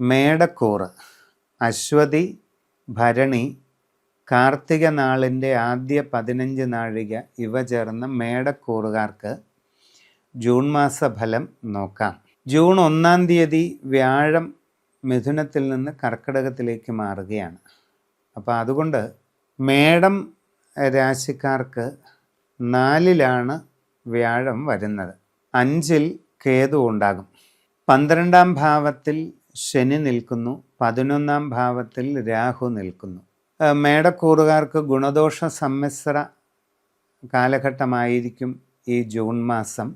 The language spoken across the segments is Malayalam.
മേടക്കൂറ് അശ്വതി, ഭരണി, കാർത്തിക നാളിൻ്റെ ആദ്യ 15 നാഴിക ഇവ ചേർന്ന മേടക്കൂറുകാർക്ക് ജൂൺ മാസ ഫലം നോക്കാം. ജൂൺ 1-ാം തീയതി വ്യാഴം മിഥുനത്തിൽ നിന്ന് കർക്കിടകത്തിലേക്ക് മാറുകയാണ്. അപ്പോൾ അതുകൊണ്ട് മേടം രാശിക്കാർക്ക് 4-ലാണ് വ്യാഴം വരുന്നത്. 5-ൽ കേതു ഉണ്ടാകും. 12-ാം ഭാവത്തിൽ ശനി നിൽക്കുന്നു. 11-ാം ഭാവത്തിൽ രാഹു നിൽക്കുന്നു. മേടക്കൂറുകാർക്ക് ഗുണദോഷ സമ്മിശ്ര കാലഘട്ടമായിരിക്കും ഈ ജൂൺ മാസം.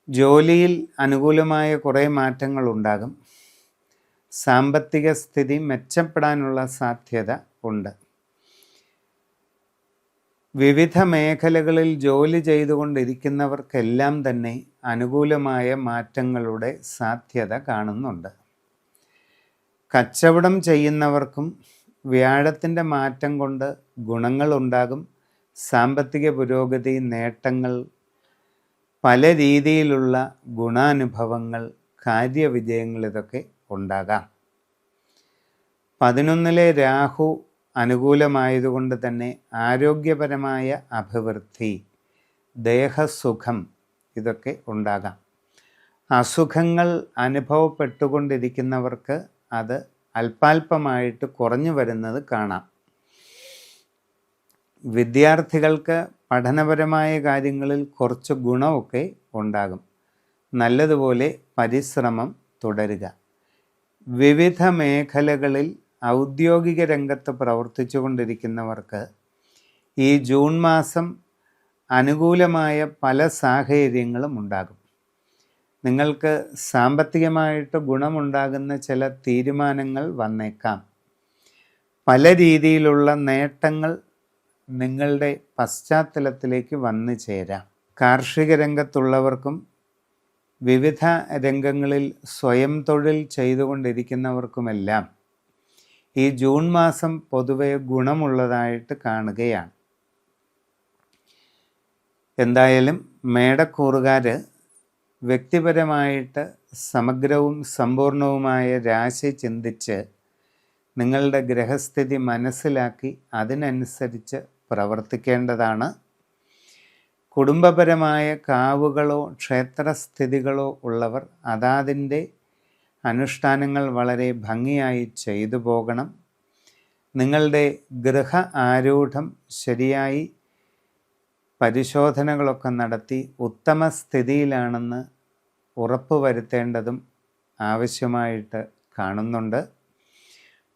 ജോലിയിൽ അനുകൂലമായ കുറേ മാറ്റങ്ങൾ ഉണ്ടാകും. സാമ്പത്തിക സ്ഥിതി മെച്ചപ്പെടാനുള്ള സാധ്യത ഉണ്ട്. വിവിധ മേഖലകളിൽ ജോലി ചെയ്തുകൊണ്ടിരിക്കുന്നവർക്കെല്ലാം തന്നെ അനുകൂലമായ മാറ്റങ്ങളുടെ സാധ്യത കാണുന്നുണ്ട്. കച്ചവടം ചെയ്യുന്നവർക്കും വ്യാഴത്തിൻ്റെ മാറ്റം കൊണ്ട് ഗുണങ്ങളുണ്ടാകും. സാമ്പത്തിക പുരോഗതി, നേട്ടങ്ങൾ, പല രീതിയിലുള്ള ഗുണാനുഭവങ്ങൾ, കാര്യവിജയങ്ങൾ ഇതൊക്കെ ഉണ്ടാകാം. 11-ലെ രാഹു അനുകൂലമായതുകൊണ്ട് തന്നെ ആരോഗ്യപരമായ അഭിവൃദ്ധി, ദേഹസുഖം ഇതൊക്കെ ഉണ്ടാകാം. അസുഖങ്ങൾ അനുഭവപ്പെട്ടുകൊണ്ടിരിക്കുന്നവർക്ക് അത് അല്പാൽപമായിട്ട് കുറഞ്ഞു വരുന്നത് കാണാം. വിദ്യാർത്ഥികൾക്ക് പഠനപരമായ കാര്യങ്ങളിൽ കുറച്ച് ഗുണമൊക്കെ ഉണ്ടാകും. നല്ലതുപോലെ പരിശ്രമം തുടരുക. വിവിധ മേഖലകളിൽ ഔദ്യോഗിക രംഗത്ത് പ്രവർത്തിച്ചു കൊണ്ടിരിക്കുന്നവർക്ക് ഈ ജൂൺ മാസം അനുകൂലമായ പല സാഹചര്യങ്ങളും ഉണ്ടാകും. നിങ്ങൾക്ക് സാമ്പത്തികമായിട്ട് ഗുണമുണ്ടാകുന്ന ചില തീരുമാനങ്ങൾ വന്നേക്കാം. പല രീതിയിലുള്ള നേട്ടങ്ങൾ നിങ്ങളുടെ പശ്ചാത്തലത്തിലേക്ക് വന്നു ചേരാം. കാർഷിക രംഗത്തുള്ളവർക്കും വിവിധ രംഗങ്ങളിൽ സ്വയം തൊഴിൽ ചെയ്തുകൊണ്ടിരിക്കുന്നവർക്കുമെല്ലാം ഈ ജൂൺ മാസം പൊതുവെ ഗുണമുള്ളതായിട്ട് കാണുകയാണ്. എന്തായാലും മേടക്കൂറുകാർ വ്യക്തിപരമായിട്ട് സമഗ്രവും സമ്പൂർണവുമായ രാശി ചിന്തിച്ച് നിങ്ങളുടെ ഗ്രഹസ്ഥിതി മനസ്സിലാക്കി അതിനനുസരിച്ച് പ്രവർത്തിക്കേണ്ടതാണ്. കുടുംബപരമായ കാവുകളോ ക്ഷേത്രസ്ഥിതികളോ ഉള്ളവർ അതാതിൻ്റെ അനുഷ്ഠാനങ്ങൾ വളരെ ഭംഗിയായി ചെയ്തു പോകണം. നിങ്ങളുടെ ഗൃഹ ആരൂഢം ശരിയായി പരിശോധനകളൊക്കെ നടത്തി ഉത്തമ സ്ഥിതിയിലാണെന്ന് ഉറപ്പുവരുത്തേണ്ടതും ആവശ്യമായിട്ട് കാണുന്നുണ്ട്.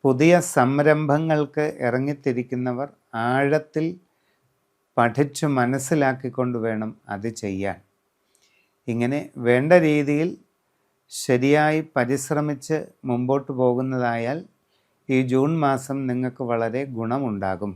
പുതിയ സംരംഭങ്ങൾക്ക് ഇറങ്ങിത്തിരിക്കുന്നവർ ആഴത്തിൽ പഠിച്ചു മനസ്സിലാക്കിക്കൊണ്ട് വേണം അത് ചെയ്യാൻ. ഇങ്ങനെ വേണ്ട രീതിയിൽ ശരിയായി പരിശ്രമിച്ച് മുമ്പോട്ട് പോകുന്നതായാൽ ഈ ജൂൺ മാസം നിങ്ങൾക്ക് വളരെ ഗുണമുണ്ടാകും.